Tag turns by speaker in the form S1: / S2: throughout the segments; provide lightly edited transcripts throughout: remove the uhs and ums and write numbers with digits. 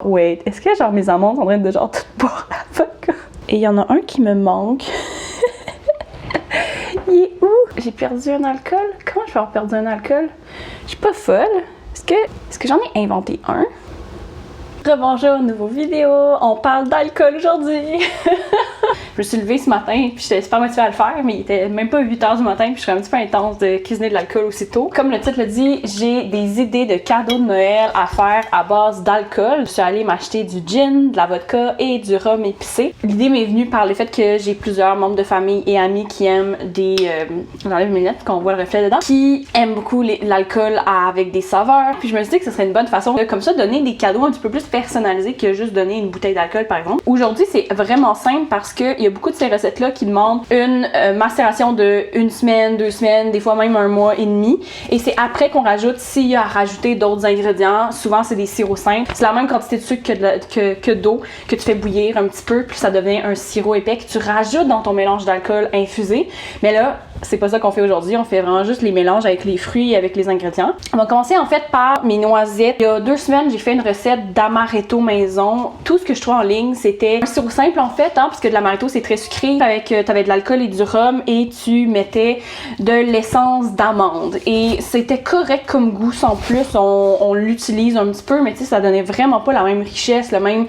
S1: Wait, est-ce que genre mes amandes sont en train de genre tout boire la vodka? Et il y en a un qui me manque. Il est où? J'ai perdu un alcool? Comment je vais avoir perdu un alcool? Je suis pas folle. Est-ce que j'en ai inventé un? Rebonjour, nouvelle vidéo. On parle d'alcool aujourd'hui. Je me suis levée ce matin, puis j'étais super motivée à le faire, mais il était même pas 8h du matin, puis je suis un petit peu intense de cuisiner de l'alcool aussitôt. Comme le titre le dit, j'ai des idées de cadeaux de Noël à faire à base d'alcool. Je suis allée m'acheter du gin, de la vodka et du rhum épicé. L'idée m'est venue par le fait que j'ai plusieurs membres de famille et amis qui aiment des... j'enlève mes lunettes, qu'on voit le reflet dedans, qui aiment beaucoup l'alcool avec des saveurs. Puis je me suis dit que ce serait une bonne façon de, comme ça, donner des cadeaux un petit peu plus personnalisés que juste donner une bouteille d'alcool, par exemple. Aujourd'hui, c'est vraiment simple parce qu'il y a beaucoup de ces recettes-là qui demandent une macération de 1 semaine, 2 semaines, des fois même 1 mois et demi. Et c'est après qu'on rajoute, s'il y a à rajouter d'autres ingrédients. Souvent, c'est des sirops simples. C'est la même quantité de sucre que d'eau que tu fais bouillir un petit peu, puis ça devient un sirop épais que tu rajoutes dans ton mélange d'alcool infusé. Mais là, c'est pas ça qu'on fait aujourd'hui, on fait vraiment juste les mélanges avec les fruits et avec les ingrédients. On va commencer en fait par mes noisettes. Il y a 2 semaines, j'ai fait une recette d'amaretto maison. Tout ce que je trouvais en ligne, c'était un sirop simple en fait, parce que de l'amaretto c'est très sucré. T'avais de l'alcool et du rhum et tu mettais de l'essence d'amande. Et c'était correct comme goût sans plus, on l'utilise un petit peu, mais tu sais, ça donnait vraiment pas la même richesse, la même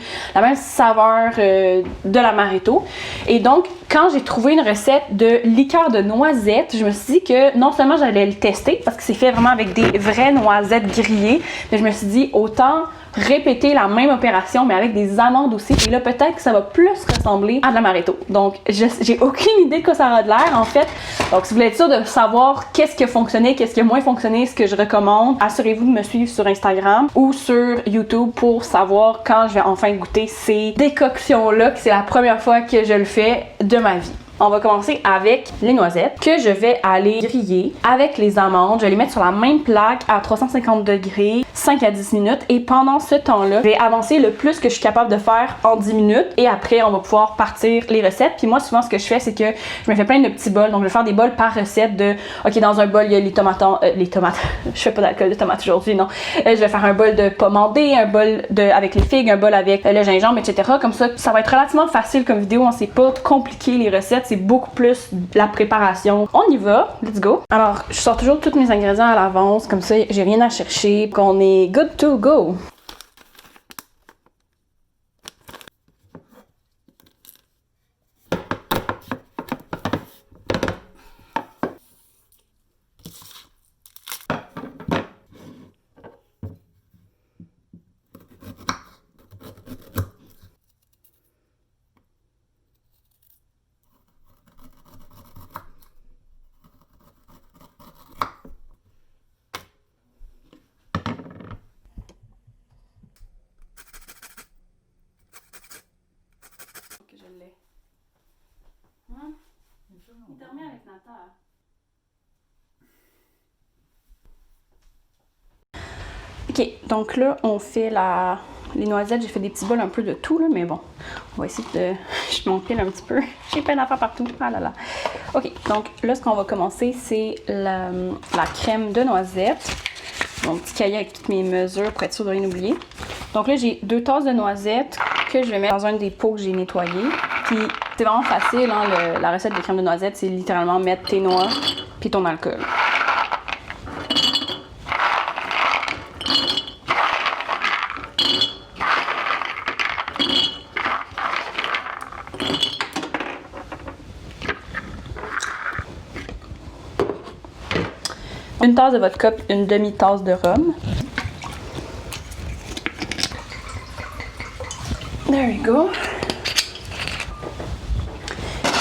S1: saveur de l'amaretto. Et donc, quand j'ai trouvé une recette de liqueur de noisettes, je me suis dit que non seulement j'allais le tester, parce que c'est fait vraiment avec des vraies noisettes grillées, mais je me suis dit autant répéter la même opération, mais avec des amandes aussi. Et là, peut-être que ça va plus ressembler à de l'amaretto. Donc, j'ai aucune idée de quoi ça aura de l'air, en fait. Donc, si vous voulez être sûr de savoir qu'est-ce qui a fonctionné, qu'est-ce qui a moins fonctionné, ce que je recommande, assurez-vous de me suivre sur Instagram ou sur YouTube pour savoir quand je vais enfin goûter ces décoctions-là, que c'est la première fois que je le fais de ma vie. On va commencer avec les noisettes que je vais aller griller avec les amandes. Je vais les mettre sur la même plaque à 350 degrés, 5 à 10 minutes. Et pendant ce temps-là, je vais avancer le plus que je suis capable de faire en 10 minutes. Et après, on va pouvoir partir les recettes. Puis moi, souvent, ce que je fais, c'est que je me fais plein de petits bols. Donc, je vais faire des bols par recette de... OK, dans un bol, il y a les tomates. Je fais pas d'alcool de tomates aujourd'hui, non. Je vais faire un bol de pommandé, un bol avec les figues, un bol avec le gingembre, etc. Comme ça va être relativement facile comme vidéo. C'est pas compliqué, les recettes. C'est beaucoup plus la préparation. On y va, let's go. Alors, je sors toujours tous mes ingrédients à l'avance, comme ça, j'ai rien à chercher, qu'on est good to go. Il dormait avec Nathan. Ok, donc là, on fait les noisettes. J'ai fait des petits bols un peu de tout, là, mais bon, on va essayer de... Je m'empile un petit peu. J'ai plein d'affaires partout. Ah là là. Ok, donc là, ce qu'on va commencer, c'est la crème de noisettes. Mon petit cahier avec toutes mes mesures pour être sûr de rien oublier. Donc là, j'ai 2 tasses de noisettes que je vais mettre dans un des pots que j'ai nettoyé. Puis c'est vraiment facile, hein, la recette de crème de noisettes, c'est littéralement mettre tes noix puis ton alcool. Une tasse de vodka, une demi-tasse de rhum. There we go.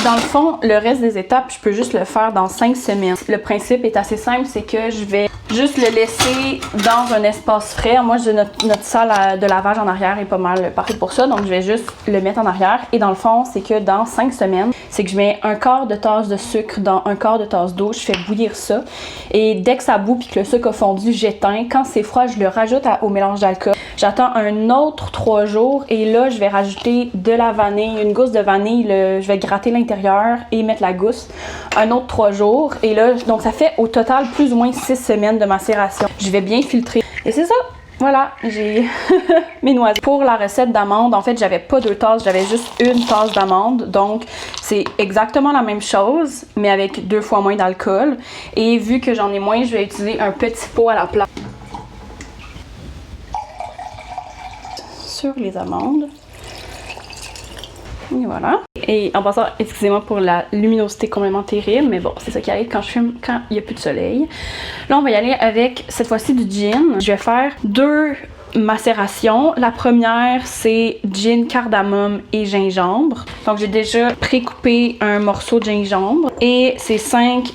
S1: Dans le fond, le reste des étapes, je peux juste le faire dans 5 semaines. Le principe est assez simple, c'est que je vais juste le laisser dans un espace frais. Moi, notre salle de lavage en arrière est pas mal parfaite pour ça, donc je vais juste le mettre en arrière. Et dans le fond, c'est que dans 5 semaines, c'est que je mets 1/4 de tasse de sucre dans 1/4 de tasse d'eau. Je fais bouillir ça. Et dès que ça bout puis que le sucre a fondu, j'éteins. Quand c'est froid, je le rajoute au mélange d'alcool. J'attends un autre 3 jours et là, je vais rajouter de la vanille, une gousse de vanille. Je vais gratter l'intérieur et mettre la gousse. Un autre 3 jours. Et là, donc ça fait au total plus ou moins 6 semaines de macération. Je vais bien filtrer. Et c'est ça! voilà, j'ai mes noisettes. Pour la recette d'amandes, en fait, j'avais pas 2 tasses, j'avais juste une tasse d'amandes. Donc, c'est exactement la même chose, mais avec 2 fois moins d'alcool. Et vu que j'en ai moins, je vais utiliser un petit pot à la place. Sur les amandes. Et voilà. Et en passant, excusez-moi pour la luminosité complètement terrible, mais bon, c'est ça qui arrive quand je fume, quand il n'y a plus de soleil. Là, on va y aller avec, cette fois-ci, du gin. Je vais faire 2 macérations. La première, c'est gin, cardamome et gingembre. Donc, j'ai déjà pré-coupé un morceau de gingembre. Et c'est 5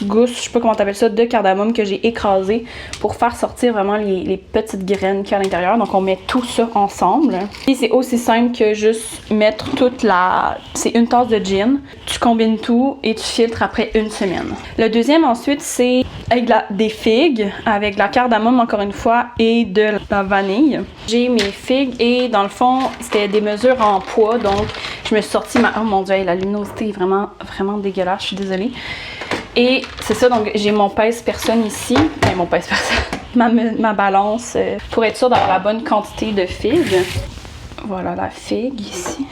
S1: gousses, je sais pas comment t'appelles ça, de cardamome que j'ai écrasé pour faire sortir vraiment les petites graines qu'il y a à l'intérieur. Donc on met tout ça ensemble. Et c'est aussi simple que juste mettre c'est une tasse de gin. Tu combines tout et tu filtres après 1 semaine. Le deuxième ensuite, c'est avec des figues, avec de la cardamome encore une fois et de la vanille. J'ai mes figues et dans le fond, c'était des mesures en poids. Donc je me suis sorti oh mon dieu, la luminosité est vraiment, vraiment dégueulasse, je suis désolée. Et c'est ça, donc j'ai mon pèse-personne ici, mon pèse-personne, ma balance pour être sûre d'avoir la bonne quantité de figues. Voilà la figue ici.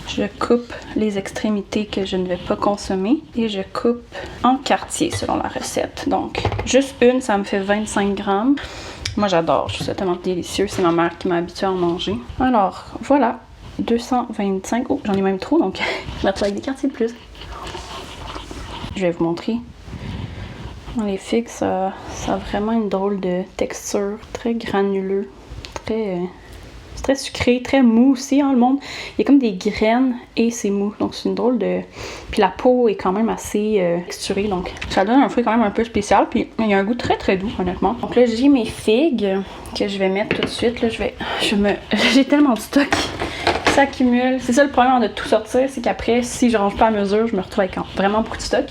S1: Je coupe les extrémités que je ne vais pas consommer et je coupe en quartiers selon la recette. Donc juste une, ça me fait 25 grammes. Moi j'adore, je trouve ça tellement délicieux, c'est ma mère qui m'a habituée à en manger. Alors voilà. 225. Oh, j'en ai même trop, donc je vais mettre avec des quartiers de plus. Je vais vous montrer. Les figues, ça a vraiment une drôle de texture, très granuleux, c'est très sucré, très mou aussi, hein, le monde. Il y a comme des graines et c'est mou, donc c'est une drôle de... Puis la peau est quand même assez texturée, donc ça donne un fruit quand même un peu spécial, puis il y a un goût très très doux, honnêtement. Donc là, j'ai mes figues que je vais mettre tout de suite. Là, j'ai tellement de stock. S'accumule. C'est ça le problème de tout sortir, c'est qu'après, si je range pas à mesure, je me retrouve avec vraiment beaucoup de stock.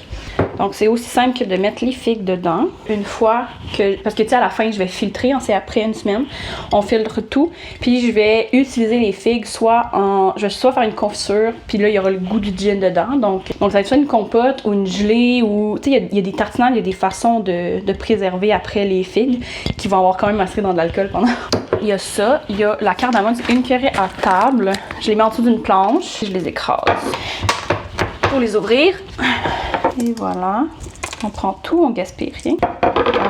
S1: Donc c'est aussi simple que de mettre les figues dedans. Une fois que... Parce que tu sais, à la fin, je vais filtrer, c'est après 1 semaine. On filtre tout. Puis je vais utiliser les figues je vais soit faire une confiture, puis là, il y aura le goût du gin dedans. Donc ça va être soit une compote ou une gelée ou... Tu sais, il y a des tartinades, il y a des façons de préserver après les figues qui vont avoir quand même macéré dans de l'alcool pendant... Il y a ça, il y a la cardamome, c'est 1 cuillerée à table. Je les mets en dessous d'une planche, je les écrase pour les ouvrir. Et voilà, on prend tout, on gaspille rien.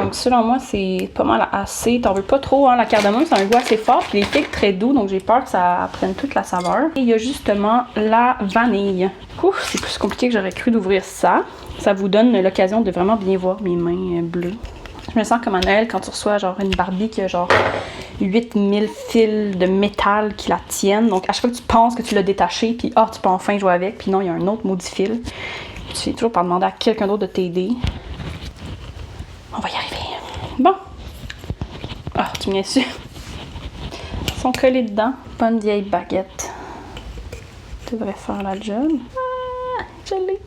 S1: Donc selon moi, c'est pas mal assez. T'en veux pas trop, hein? La cardamome, c'est un goût assez fort, puis les figues très doux, donc j'ai peur que ça prenne toute la saveur. Et il y a justement la vanille. Ouf, c'est plus compliqué que j'aurais cru d'ouvrir ça. Ça vous donne l'occasion de vraiment bien voir mes mains bleues. Je me sens comme à Noël quand tu reçois genre une Barbie qui a genre 8000 fils de métal qui la tiennent. Donc à chaque fois que tu penses que tu l'as détaché, puis tu peux enfin jouer avec, puis non, il y a un autre maudit fil. Tu finis toujours par demander à quelqu'un d'autre de t'aider. On va y arriver. Bon. Tu m'y as su. Ils sont collés dedans. Bonne vieille baguette. Devrait faire la job. Je l'ai.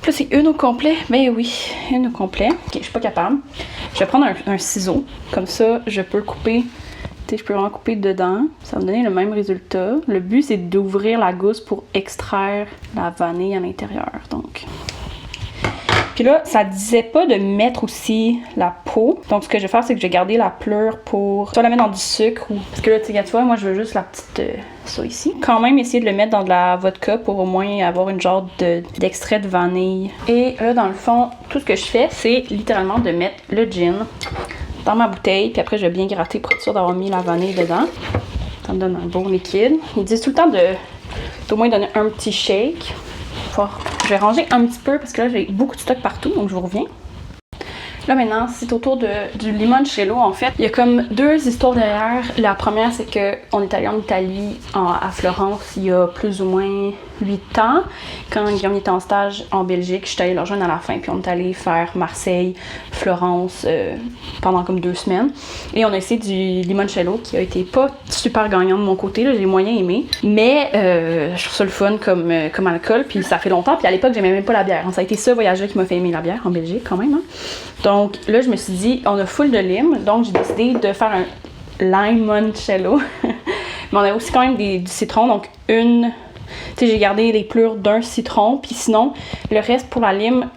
S1: Là, c'est une au complet. Ben oui, une au complet. Ok, je suis pas capable. Je vais prendre un ciseau. Comme ça, je peux couper. Tu sais, je peux vraiment couper dedans. Ça va me donner le même résultat. Le but, c'est d'ouvrir la gousse pour extraire la vanille à l'intérieur. Donc. Puis là, ça disait pas de mettre aussi la peau. Donc, ce que je vais faire, c'est que je vais garder la pleure pour soit la mettre dans du sucre ou... Parce que là, tu vois, moi, je veux juste la petite... ça ici. Quand même, essayer de le mettre dans de la vodka pour au moins avoir une genre d'extrait de vanille. Et là, dans le fond, tout ce que je fais, c'est littéralement de mettre le gin dans ma bouteille. Puis après, je vais bien gratter pour être sûre d'avoir mis la vanille dedans. Ça me donne un bon liquide. Ils disent tout le temps d'au moins donner un petit shake. Je vais ranger un petit peu parce que là, j'ai beaucoup de stock partout, donc je vous reviens. Là maintenant, c'est autour du limoncello en fait. Il y a comme 2 histoires derrière. La première, c'est qu'on est allé en Italie, à Florence, il y a plus ou moins 8 ans. Quand Guillaume était en stage en Belgique, je suis allée le rejoindre à la fin, puis on est allé faire Marseille, Florence pendant comme 2 semaines. Et on a essayé du limoncello qui a été pas super gagnant de mon côté, là, j'ai moyen aimé. Mais je trouve ça le fun comme alcool, puis ça fait longtemps. Puis à l'époque, j'aimais même pas la bière. Ça a été ce voyage-là qui m'a fait aimer la bière en Belgique quand même. Hein. Donc là, je me suis dit, on a full de lime, donc j'ai décidé de faire un limoncello. Mais on a aussi quand même du citron, donc tu sais, j'ai gardé les plures d'un citron, puis sinon, le reste pour la lime,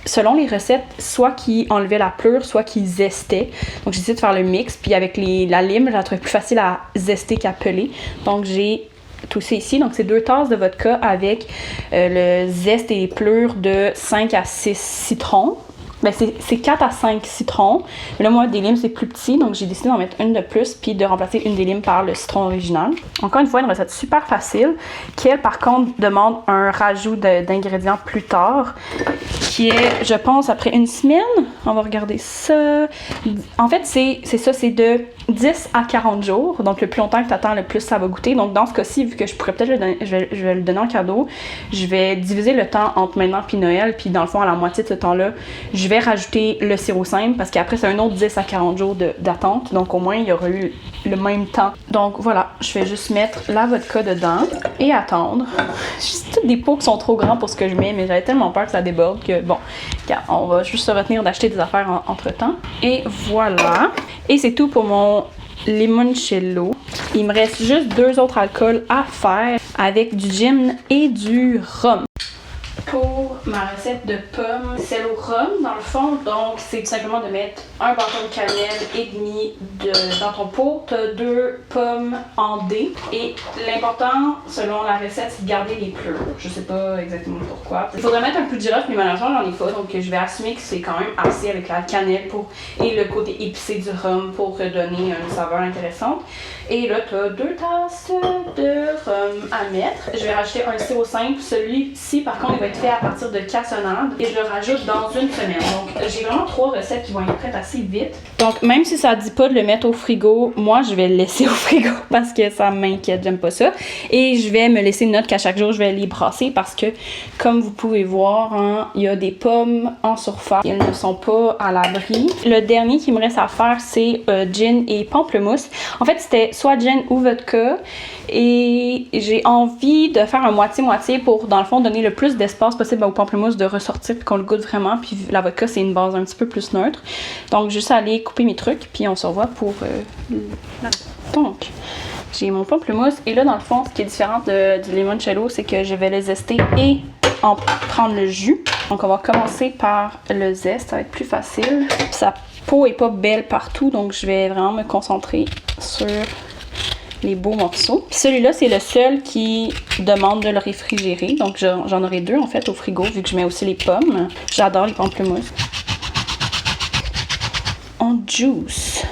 S1: selon les recettes, soit qui enlevaient la pleure, soit qui zestaient. Donc j'ai essayé de faire le mix, puis avec la lime, je la trouvais plus facile à zester qu'à peler. Donc j'ai tout ça ici. Donc c'est 2 tasses de vodka avec le zeste et les pleurs de 5 à 6 citrons. Ben c'est 4 à 5 citrons. Mais là, moi, des limes, c'est plus petit. Donc, j'ai décidé d'en mettre une de plus puis de remplacer une des limes par le citron original. Encore une fois, une recette super facile qui, elle, par contre, demande un rajout d'ingrédients plus tard qui est, je pense, après une semaine. On va regarder ça. En fait, c'est ça, c'est de 10 à 40 jours. Donc, le plus longtemps que tu attends, le plus ça va goûter. Donc, dans ce cas-ci, vu que je pourrais peut-être le donner, je vais le donner en cadeau, je vais diviser le temps entre maintenant puis Noël. Puis, dans le fond, à la moitié de ce temps-là, je vais rajouter le sirop simple parce qu'après, c'est un autre 10 à 40 jours d'attente. Donc, au moins, il y aura eu le même temps. Donc, voilà, je vais juste mettre la vodka dedans et attendre. C'est toutes des pots qui sont trop grands pour ce que je mets, mais j'avais tellement peur que ça déborde que, bon, on va juste se retenir d'acheter des affaires entre-temps. Et voilà. Et c'est tout pour mon limoncello. Il me reste juste 2 autres alcools à faire avec du gin et du rhum. Pour ma recette de pommes, c'est au rhum dans le fond, donc c'est tout simplement de mettre un bâton de cannelle et demi dans ton pot. Tu as 2 pommes en dés et l'important selon la recette c'est de garder les pleurs. Je sais pas exactement pourquoi. Il faudrait mettre un peu de girofle mais malheureusement j'en ai pas donc je vais assumer que c'est quand même assez avec la cannelle et le côté épicé du rhum pour donner une saveur intéressante. Et là tu as 2 tasses de rhum à mettre. Je vais rajouter un sirop simple. Celui-ci par contre il va être fait à partir de cassonade et je le rajoute dans une semaine. Donc j'ai vraiment 3 recettes qui vont être prêtes assez vite. Donc même si ça dit pas de le mettre au frigo, moi je vais le laisser au frigo parce que ça m'inquiète, j'aime pas ça. Et je vais me laisser une note qu'à chaque jour je vais les brasser parce que comme vous pouvez voir, hein, il y a des pommes en surface. Elles ne sont pas à l'abri. Le dernier qui me reste à faire c'est gin et pamplemousse. En fait c'était soit gin ou vodka et j'ai envie de faire un moitié-moitié pour dans le fond donner le plus d'espace possible au pamplemousse de ressortir puis qu'on le goûte vraiment. Puis la vodka c'est une base un petit peu plus neutre. Donc juste aller couper mes trucs puis on se revoit pour donc j'ai mon pamplemousse et là dans le fond ce qui est différent du limoncello c'est que je vais le zester et en prendre le jus. Donc on va commencer par le zeste, ça va être plus facile. Puis sa peau est pas belle partout donc je vais vraiment me concentrer sur les beaux morceaux. Puis celui-là, c'est le seul qui demande de le réfrigérer. Donc, j'en aurai 2 en fait au frigo vu que je mets aussi les pommes. J'adore les pamplemousses. On juice.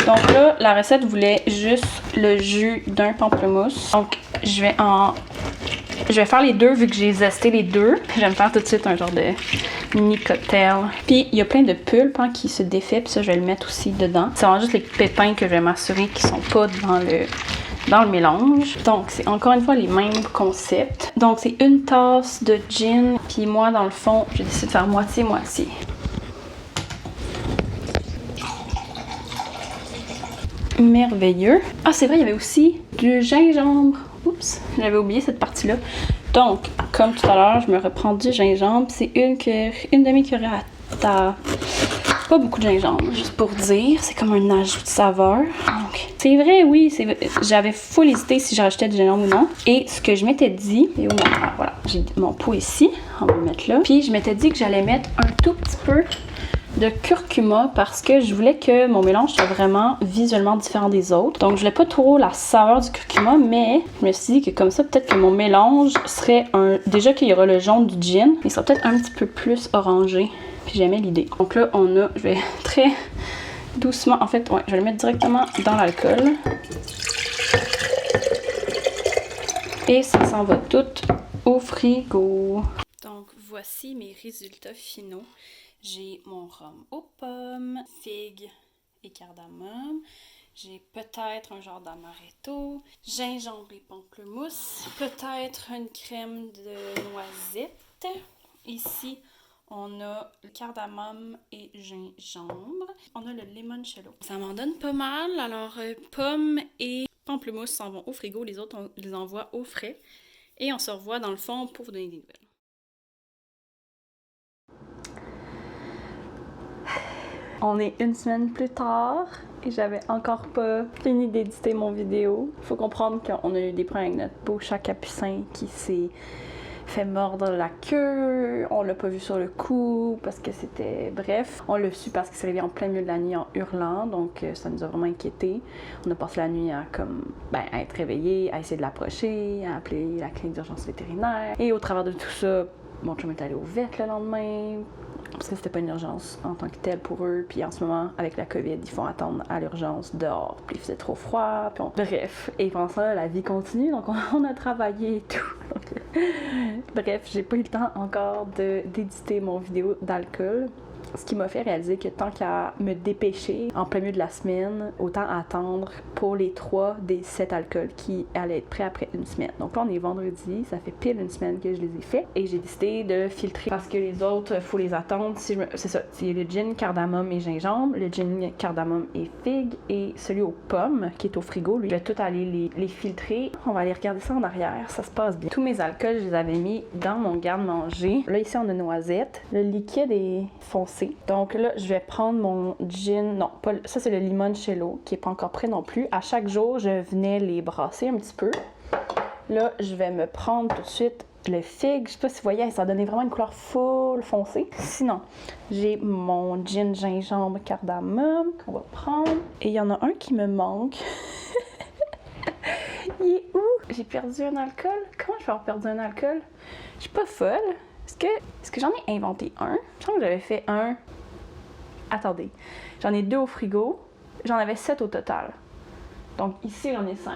S1: Donc là, la recette voulait juste le jus d'un pamplemousse. Donc, je vais faire les 2 vu que j'ai zesté les 2. Je vais me faire tout de suite un genre de mini cocktail. Puis il y a plein de pulpe hein, qui se défait, puis ça je vais le mettre aussi dedans. C'est vraiment juste les pépins que je vais m'assurer qu'ils sont pas dans le mélange. Donc c'est encore une fois les mêmes concepts. Donc c'est une tasse de gin, puis moi dans le fond, j'ai décidé de faire moitié-moitié. Merveilleux. Ah c'est vrai, il y avait aussi du gingembre. Oups, j'avais oublié cette partie-là. Donc, comme tout à l'heure, je me reprends du gingembre. C'est une demi-cuillère à table. Pas beaucoup de gingembre, juste pour dire. C'est comme un ajout de saveur. Donc, c'est vrai, oui, j'avais full hésité si je rajoutais du gingembre ou non. Et ce que je m'étais dit, et voilà, j'ai mon pot ici, on va le mettre là. Puis je m'étais dit que j'allais mettre un tout petit peu de curcuma parce que je voulais que mon mélange soit vraiment visuellement différent des autres. Donc je voulais pas trop la saveur du curcuma, mais je me suis dit que comme ça peut-être que mon mélange serait déjà qu'il y aura le jaune du gin, il sera peut-être un petit peu plus orangé. Puis j'aimais l'idée. Donc là je vais très doucement, en fait ouais, je vais le mettre directement dans l'alcool. Et ça s'en va tout au frigo. Donc voici mes résultats finaux. J'ai mon rhum aux pommes, figues et cardamome. J'ai peut-être un genre d'amaretto, gingembre et pamplemousse, peut-être une crème de noisette. Ici, on a le cardamome et gingembre. On a le limoncello. Ça m'en donne pas mal. Alors, pommes et pamplemousse s'en vont au frigo. Les autres, on les envoie au frais. Et on se revoit dans le fond pour vous donner des nouvelles. On est une semaine plus tard et j'avais encore pas fini d'éditer mon vidéo. Faut comprendre qu'on a eu des problèmes avec notre beau chat capucin qui s'est fait mordre la queue. On l'a pas vu sur le coup parce que c'était... Bref, on l'a su parce qu'il s'est réveillé en plein milieu de la nuit en hurlant. Donc ça nous a vraiment inquiétés. On a passé la nuit à à être réveillé, à essayer de l'approcher, à appeler la clinique d'urgence vétérinaire. Et au travers de tout ça, mon chum est allé au vet le lendemain. Parce que c'était pas une urgence en tant que telle pour eux. Puis en ce moment, avec la COVID, ils font attendre à l'urgence dehors. Puis il faisait trop froid. Puis bref. Et pendant ça, la vie continue. Donc on a travaillé et tout. Bref, j'ai pas eu le temps encore d'éditer mon vidéo d'alcool. Ce qui m'a fait réaliser que tant qu'à me dépêcher en plein milieu de la semaine, autant attendre pour les 3 des 7 alcools qui allaient être prêts après une semaine. Donc là, on est vendredi, ça fait pile une semaine que je les ai faits et j'ai décidé de filtrer parce que les autres, faut les attendre. C'est ça, c'est le gin cardamome et gingembre, le gin cardamome et figue et celui aux pommes qui est au frigo. Lui, je vais tout aller les filtrer. On va aller regarder ça en arrière, ça se passe bien. Tous mes alcools, je les avais mis dans mon garde-manger. Là, ici, on a noisette. Le liquide est foncé. Donc là, je vais prendre mon gin, non, pas, ça c'est le limoncello qui est pas encore prêt non plus. À chaque jour, je venais les brasser un petit peu. Là, je vais me prendre tout de suite le figue. Je sais pas si vous voyez, ça donnait vraiment une couleur full foncée. Sinon, j'ai mon gin gingembre cardamome qu'on va prendre. Et il y en a un qui me manque. Il est où? J'ai perdu un alcool? Comment je vais avoir perdu un alcool? Je suis pas folle. Est-ce que j'en ai inventé un? Je pense que j'avais fait un... Attendez. J'en ai 2 au frigo. J'en avais 7 au total. Donc ici, j'en ai 5.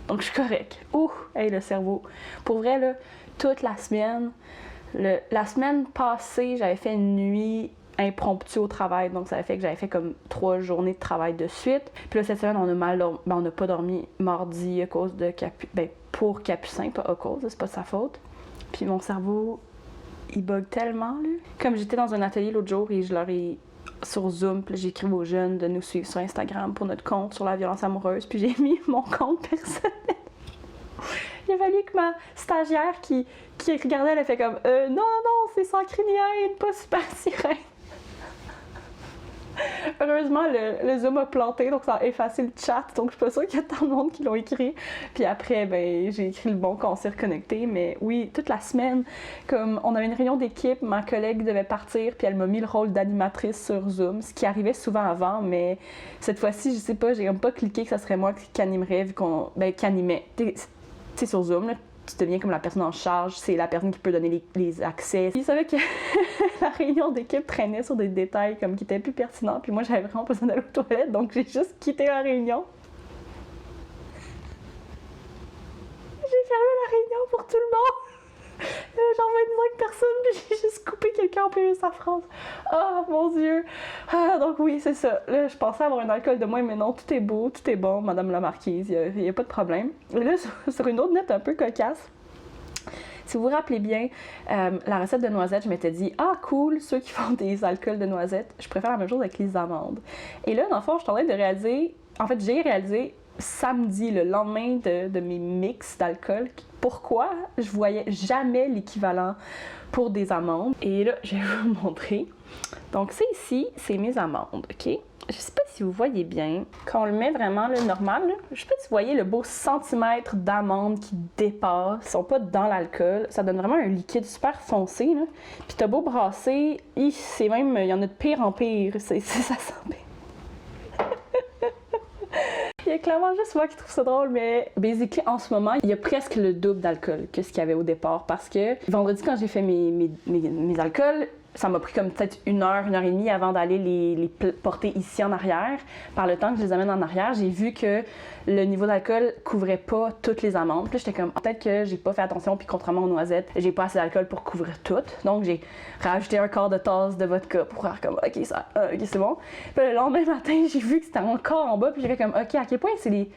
S1: Donc je suis correcte. Ouh! Hey, le cerveau. Pour vrai, là, toute la semaine... La semaine passée, j'avais fait une nuit impromptue au travail. Donc ça a fait que j'avais fait comme 3 journées de travail de suite. Puis là, cette semaine, on a mal dormi. Ben, on n'a pas dormi mardi à cause de... pour Capucin, pas à cause. C'est pas de sa faute. Puis mon cerveau... il bug tellement, là. Comme j'étais dans un atelier l'autre jour et je leur ai sur Zoom, puis j'ai écrit aux jeunes de nous suivre sur Instagram pour notre compte sur la violence amoureuse, puis j'ai mis mon compte personnel. Il a fallu que ma stagiaire qui regardait, elle a fait comme non, c'est sans crinienne, pas super sirène. Heureusement, le Zoom a planté, donc ça a effacé le chat, donc je suis pas sûre qu'il y a tant de monde qui l'ont écrit. Puis après, ben, j'ai écrit le bon quand on s'est reconnecté, mais oui, toute la semaine, comme on avait une réunion d'équipe, ma collègue devait partir, puis elle m'a mis le rôle d'animatrice sur Zoom, ce qui arrivait souvent avant, mais cette fois-ci, je sais pas, j'ai comme pas cliqué que ça serait moi qui animerait, vu qui animait. Tu sais, sur Zoom, là, tu deviens comme la personne en charge, c'est la personne qui peut donner les accès. Il savait que la réunion d'équipe traînait sur des détails comme qui étaient plus pertinents, puis moi j'avais vraiment besoin d'aller aux toilettes, donc j'ai juste quitté la réunion. J'ai fermé la réunion pour tout le monde. Genre 25 personnes, puis j'ai juste coupé quelqu'un en plein de sa phrase. Oh mon Dieu! Ah, donc oui, c'est ça. Là, je pensais avoir un alcool de moins, mais non, tout est beau, tout est bon, Madame la Marquise, il n'y a pas de problème. Et là, sur une autre note un peu cocasse, si vous vous rappelez bien, la recette de noisettes, je m'étais dit « Ah, cool, ceux qui font des alcools de noisettes, je préfère la même chose avec les amandes. » Et là, dans le fond, je suis en train de réaliser, en fait, j'ai réalisé samedi, le lendemain de mes mix d'alcool, pourquoi je voyais jamais l'équivalent pour des amandes. Et là, je vais vous montrer. Donc, c'est ici, c'est mes amandes, OK? Je sais pas si vous voyez bien. Quand on le met vraiment le normal, là, je sais pas si vous voyez le beau centimètre d'amandes qui dépasse. Ils sont pas dans l'alcool. Ça donne vraiment un liquide super foncé, là. Puis t'as beau brasser, c'est même, il y en a de pire en pire. Ça sent bien. Il y a clairement juste moi qui trouve ça drôle, mais basically, en ce moment, il y a presque le double d'alcool que ce qu'il y avait au départ. Parce que vendredi, quand j'ai fait mes alcools, ça m'a pris comme peut-être 1 heure, 1 heure et demie avant d'aller les porter ici en arrière. Par le temps que je les amène en arrière, j'ai vu que le niveau d'alcool couvrait pas toutes les amandes. Puis j'étais comme, peut-être que j'ai pas fait attention, puis contrairement aux noisettes, j'ai pas assez d'alcool pour couvrir toutes. Donc j'ai rajouté un quart de tasse de vodka pour faire comme, ok, c'est bon. Puis le lendemain matin, j'ai vu que c'était encore en bas, puis j'ai fait comme, ok, à quel point c'est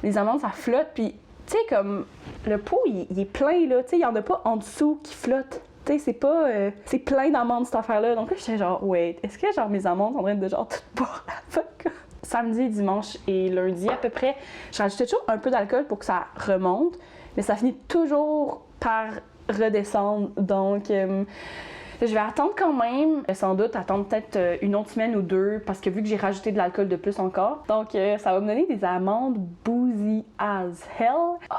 S1: les amandes, ça flotte. Puis tu sais, comme, le pot, il est plein, là. Tu sais, il y en a pas en dessous qui flotte. C'est pas... c'est plein d'amandes, cette affaire-là. Donc là, j'étais genre, wait, est-ce que genre mes amandes sont en train de genre tout boire la vodka? Samedi, dimanche et lundi, à peu près, je rajoutais toujours un peu d'alcool pour que ça remonte, mais ça finit toujours par redescendre. Donc, je vais attendre quand même, sans doute attendre peut-être 1 autre semaine ou 2, parce que vu que j'ai rajouté de l'alcool de plus encore, donc ça va me donner des amandes boozy as hell. Oh.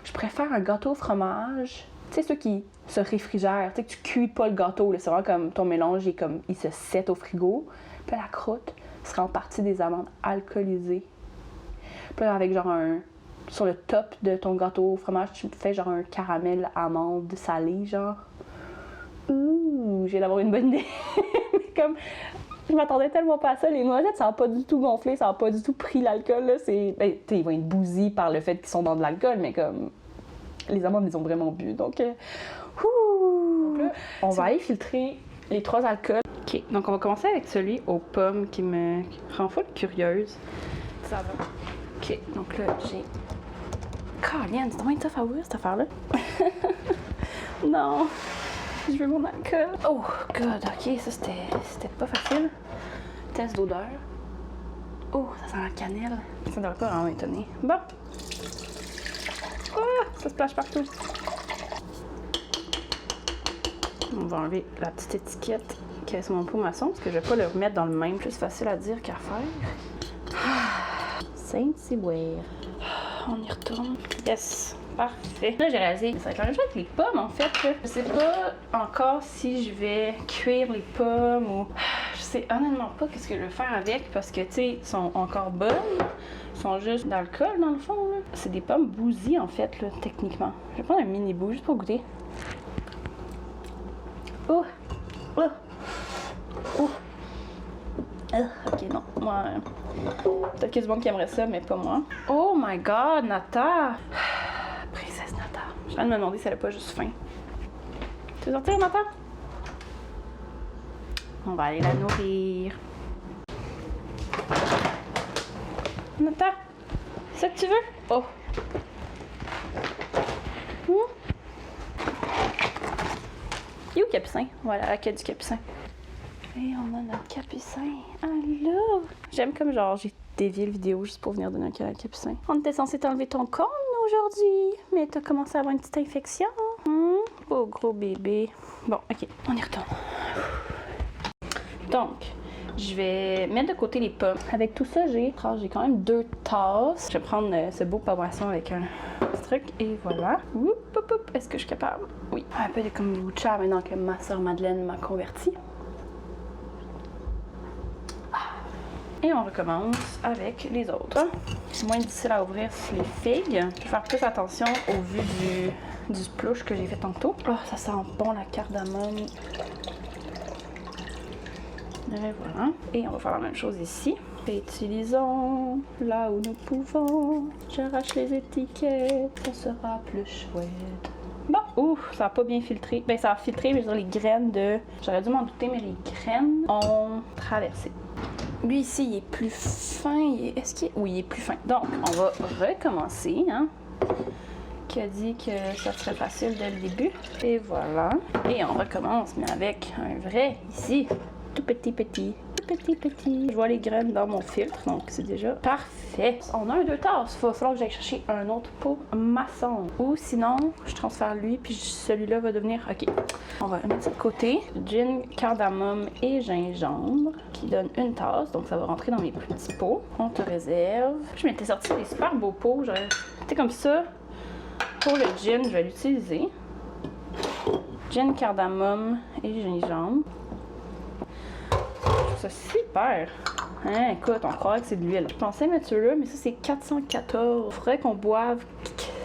S1: je préfère un gâteau au fromage. Tu sais, ceux qui se réfrigèrent, tu sais, que tu cuis pas le gâteau, là, c'est vraiment comme ton mélange, il se set au frigo. Puis la croûte sera en partie des amandes alcoolisées. Puis là, avec genre sur le top de ton gâteau au fromage, tu fais genre un caramel amande salé, genre. Ouh, j'ai d'avoir une bonne idée. Comme, je m'attendais tellement pas à ça. Les noisettes, ça n'a pas du tout gonflé, ça n'a pas du tout pris l'alcool, là. Ben, ils vont être bousillés par le fait qu'ils sont dans de l'alcool, mais comme... Les amandes, ils ont vraiment bu. Donc, donc là, on va aller filtrer les 3 alcools. OK, donc on va commencer avec celui aux pommes qui me rend folle curieuse. Ça va. OK, donc là, j'ai... Calienne, c'est vraiment tough à ouvrir, cette affaire-là. Non, je veux mon alcool. Oh, God, OK, ça, c'était pas facile. Test d'odeur. Oh, ça sent la cannelle. Ça devrait pas vraiment m'étonner. Bon. Ah, ça se plage partout. On va enlever la petite étiquette qui est sur mon pot maçon parce que je vais pas le remettre dans le même. Plus facile à dire qu'à faire. Saint-Cyboire. On y retourne. Yes, parfait. Là, j'ai réalisé que ça va être la même chose avec les pommes en fait. Là. Je sais pas encore si je vais cuire les pommes ou... Je sais honnêtement pas qu'est-ce que je vais faire avec parce que tu sais, ils sont encore bonnes. Ils sont juste d'alcool dans le fond. Là. C'est des pommes bousy en fait, là, techniquement. Je vais prendre un mini bout juste pour goûter. Oh! Oh! Oh! Ok, non. Moi, peut-être qu'il y a du monde qui aimerait ça, mais pas moi. Oh my God, Nata! Princesse Nata. Je viens de me demander si elle a pas juste faim. Tu veux sortir, Nata? On va aller la nourrir. Nata, c'est ça que tu veux? Oh! Il est où Capucin? Voilà, la quête du Capucin. Et on a notre Capucin. Allô! J'aime comme genre, j'ai dévié le vidéo juste pour venir donner un câlin à Capucin. On était censé t'enlever ton corne aujourd'hui, mais t'as commencé à avoir une petite infection. Oh, gros bébé. Bon, ok, on y retourne. Donc, je vais mettre de côté les pommes. Avec tout ça, j'ai quand même 2 tasses. Je vais prendre ce beau poisson avec un truc et voilà. Oup, oup, oup. Est-ce que je suis capable? Oui. Un peu comme le Lucha maintenant que ma soeur Madeleine m'a converti. Et on recommence avec les autres. C'est moins difficile à ouvrir les figues. Je vais faire plus attention au vu du splouche que j'ai fait tantôt. Oh, ça sent bon la cardamome. Et voilà. Et on va faire la même chose ici. Utilisons là où nous pouvons. J'arrache les étiquettes, ça sera plus chouette. Bon, ouf, ça a pas bien filtré. Ben, ça a filtré, mais je veux dire, les graines de... J'aurais dû m'en douter, mais les graines ont traversé. Lui, ici, il est plus fin. Est-ce qu'il est... Oui, il est plus fin. Donc, on va recommencer, hein. Qui a dit que ça serait facile dès le début. Et voilà. Et on recommence, mais avec un vrai, ici, tout petit. Je vois les graines dans mon filtre, donc c'est déjà parfait. On a un 2 tasses. Il va falloir que j'aille chercher un autre pot maçon. Ou sinon, je transfère lui, puis celui-là va devenir... OK. On va le mettre de côté. Gin, cardamome et gingembre, qui donne 1 tasse. Donc ça va rentrer dans mes petits pots. On te réserve. Je m'étais sorti des super beaux pots. C'était comme ça. Pour le gin, je vais l'utiliser. Gin, cardamome et gingembre. Ça super! Hein, écoute, on croirait que c'est de l'huile. Je pensais mettre celui-là, mais ça c'est 414. Il faudrait qu'on boive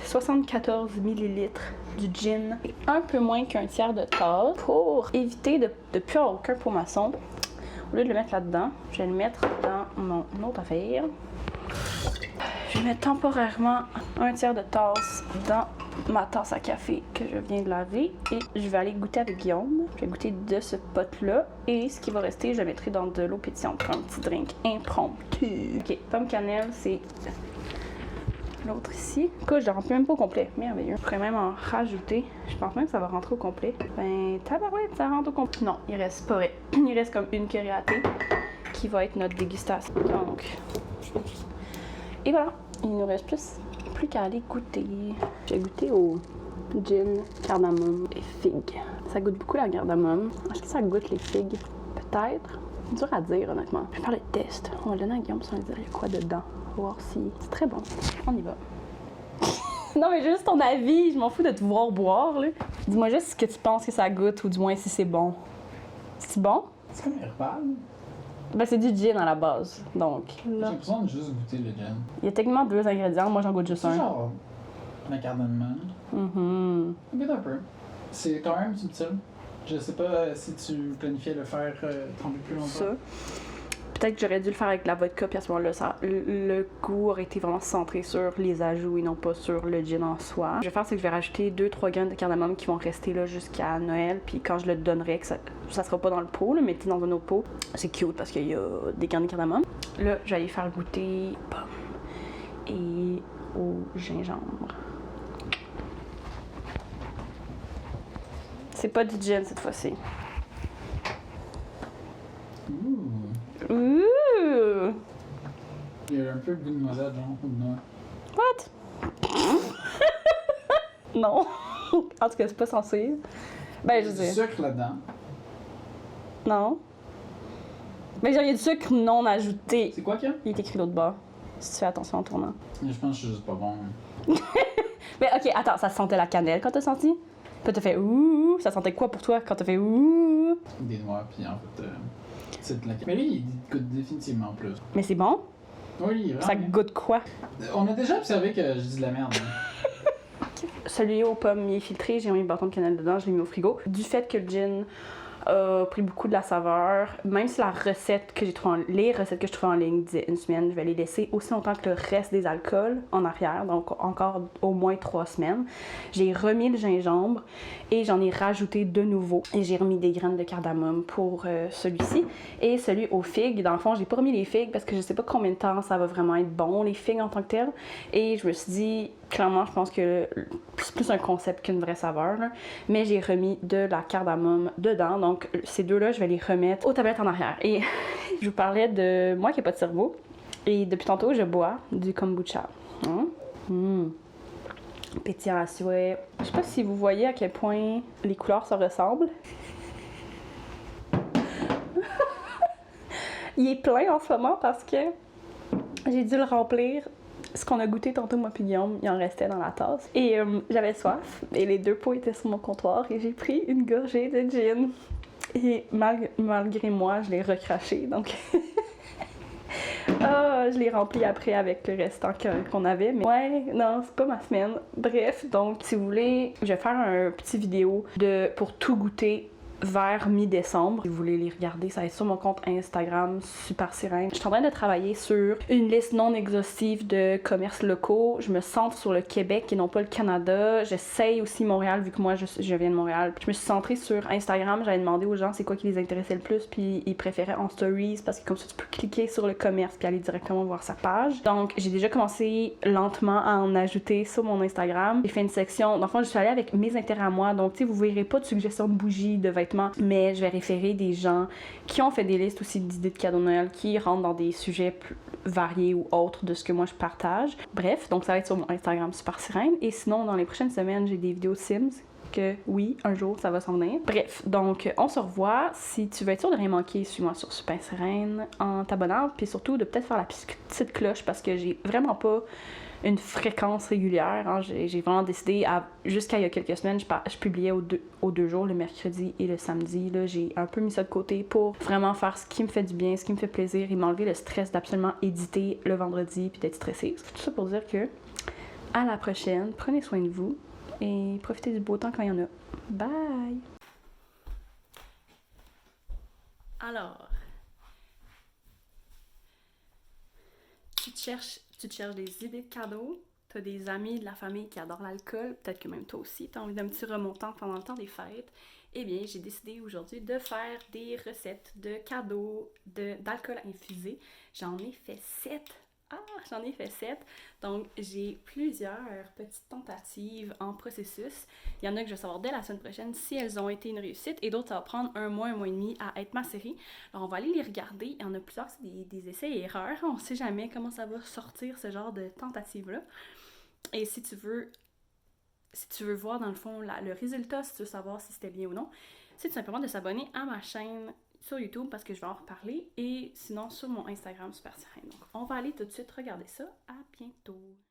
S1: 74 ml du gin et un peu moins qu'un tiers de tasse pour éviter de ne plus avoir aucun pot maçon. Au lieu de le mettre là-dedans, je vais le mettre dans mon autre affaire. Je vais mettre temporairement un tiers de tasse dans ma tasse à café que je viens de laver et je vais aller goûter avec Guillaume. Je vais goûter de ce pot-là et ce qui va rester, je le mettrai dans de l'eau pétillante pour un petit drink impromptu. Ok, pomme cannelle, c'est l'autre ici. Écoute, je ne rentre même pas au complet. Merveilleux. Je pourrais même en rajouter. Je pense même que ça va rentrer au complet. Ben, tabarouette, ça rentre au complet. Non, il reste pas vrai. Il reste comme une cuillère à thé qui va être notre dégustation. Donc, et voilà. Il nous reste plus qu'à aller goûter. J'ai goûté au gin, cardamome et figues. Ça goûte beaucoup la cardamome. Est-ce que ça goûte les figues? Peut-être. C'est dur à dire, honnêtement. Je vais faire le test. On va le donner à Guillaume sans lui dire il y a quoi dedans. On va voir si c'est très bon. On y va. Non, mais juste ton avis, je m'en fous de te voir boire, là. Dis-moi juste ce que tu penses que ça goûte, ou du moins si c'est bon. C'est bon?
S2: C'est comme herbal.
S1: Ben, c'est du gin à la base, donc.
S2: J'ai
S1: Là.
S2: l'impression de juste goûter le gin.
S1: Il y a techniquement 2 ingrédients, moi j'en goûte juste
S2: C'est
S1: un.
S2: genre la cardamome.
S1: Mhm.
S2: Ça goûte un peu. C'est quand même subtil. Je sais pas si tu planifiais le faire tremper plus longtemps.
S1: Ça. Peut-être que j'aurais dû le faire avec la vodka, puis à ce moment-là, le goût aurait été vraiment centré sur les ajouts et non pas sur le gin en soi. Ce que je vais faire, c'est que je vais rajouter 2-3 graines de cardamome qui vont rester là jusqu'à Noël, puis quand je le donnerai, que ça sera pas dans le pot, là, mais dans un autre pot. C'est cute parce qu'il y a des graines de cardamome. Là, je vais aller faire goûter pomme et au gingembre. C'est pas du gin cette fois-ci. Ouh!
S2: Il y a un peu de goût de noisette, genre, ou de noix.
S1: What? Non. En tout cas, c'est pas censé. Ben, je
S2: Il y a
S1: sais.
S2: du sucre là-dedans.
S1: Non. Mais genre, il y a du sucre non ajouté.
S2: C'est quoi qu'il y a?
S1: Il est écrit l'autre bas. Si tu fais attention en tournant.
S2: Je pense que je suis juste pas bon.
S1: Mais ok, attends, ça sentait la cannelle quand t'as senti? Puis t'as fait ouh. Ça sentait quoi pour toi quand t'as fait ouh?
S2: Des noix, puis en fait, c'est de la. Mais lui, il goûte définitivement plus.
S1: Mais c'est bon?
S2: Oui, vraiment.
S1: Ça goûte quoi?
S2: On a déjà observé que je dis de la merde. Hein.
S1: Celui aux pommes, il est filtré, j'ai mis un bâton de cannelle dedans, je l'ai mis au frigo. Du fait que le gin a pris beaucoup de la saveur, même si la recette que j'ai trouvée les recettes que je trouvais en ligne disaient une semaine, je vais les laisser aussi longtemps que le reste des alcools en arrière, donc encore au moins 3 semaines. J'ai remis le gingembre et j'en ai rajouté de nouveau. Et j'ai remis des graines de cardamome pour celui-ci. Et celui aux figues, dans le fond, j'ai pas remis les figues parce que je sais pas combien de temps ça va vraiment être bon, les figues en tant que telles. Et je me suis dit, clairement, je pense que c'est plus un concept qu'une vraie saveur, là. Mais j'ai remis de la cardamome dedans. Donc, ces deux-là, je vais les remettre aux tablettes en arrière. Et je vous parlais de moi qui n'ai pas de cerveau. Et depuis tantôt, je bois du kombucha. Pétillant à souhait. Je sais pas si vous voyez à quel point les couleurs se ressemblent. Il est plein en ce moment parce que j'ai dû le remplir. Ce qu'on a goûté tantôt, moi puis Guillaume, il en restait dans la tasse. Et j'avais soif. Et les 2 pots étaient sur mon comptoir. Et j'ai pris une gorgée de gin. Et malgré moi, je l'ai recraché. Donc, je l'ai rempli après avec le restant qu'on avait. Mais ouais, non, c'est pas ma semaine. Bref, donc, si vous voulez, je vais faire un petit vidéo pour tout goûter vers mi-décembre. Si vous voulez les regarder, ça va être sur mon compte Instagram Super Sirène. Je suis en train de travailler sur une liste non exhaustive de commerces locaux. Je me centre sur le Québec et non pas le Canada. J'essaye aussi Montréal vu que moi je viens de Montréal. Je me suis centrée sur Instagram. J'avais demandé aux gens c'est quoi qui les intéressait le plus, puis ils préféraient en stories parce que comme ça tu peux cliquer sur le commerce puis aller directement voir sa page. Donc j'ai déjà commencé lentement à en ajouter sur mon Instagram. J'ai fait une section. Dans le fond, je suis allée avec mes intérêts à moi. Donc tu sais, vous verrez pas de suggestions de bougies, de vêtements, mais je vais référer des gens qui ont fait des listes aussi d'idées de cadeaux de Noël, qui rentrent dans des sujets plus variés ou autres de ce que moi je partage. Bref, donc ça va être sur mon Instagram Super Sirène. Et sinon, dans les prochaines semaines, j'ai des vidéos Sims que oui, un jour, ça va s'en venir. Bref, donc on se revoit. Si tu veux être sûr de rien manquer, suis-moi sur Super Sirène en t'abonnant, puis surtout de peut-être faire la petite cloche parce que j'ai vraiment pas une fréquence régulière. Hein. J'ai vraiment décidé, jusqu'à il y a quelques semaines, je publiais aux deux jours, le mercredi et le samedi. Là, j'ai un peu mis ça de côté pour vraiment faire ce qui me fait du bien, ce qui me fait plaisir et m'enlever le stress d'absolument éditer le vendredi puis d'être stressée. Tout ça pour dire que à la prochaine, prenez soin de vous et profitez du beau temps quand il y en a. Bye! Alors, tu te cherches des idées de cadeaux, t'as des amis de la famille qui adorent l'alcool, peut-être que même toi aussi, t'as envie d'un petit remontant pendant le temps des fêtes, eh bien, j'ai décidé aujourd'hui de faire des recettes de cadeaux d'alcool infusé. J'en ai fait 7. J'en ai fait 7. Donc, j'ai plusieurs petites tentatives en processus. Il y en a que je vais savoir dès la semaine prochaine si elles ont été une réussite et d'autres, ça va prendre un mois et demi à être macérées. Alors, on va aller les regarder. Il y en a plusieurs, c'est des essais et erreurs. On sait jamais comment ça va sortir, ce genre de tentative-là. Et si tu veux voir, dans le fond, le résultat, si tu veux savoir si c'était bien ou non, c'est tout simplement de s'abonner à ma chaîne sur YouTube parce que je vais en reparler et sinon sur mon Instagram Super Sirène. Donc on va aller tout de suite regarder ça. À bientôt!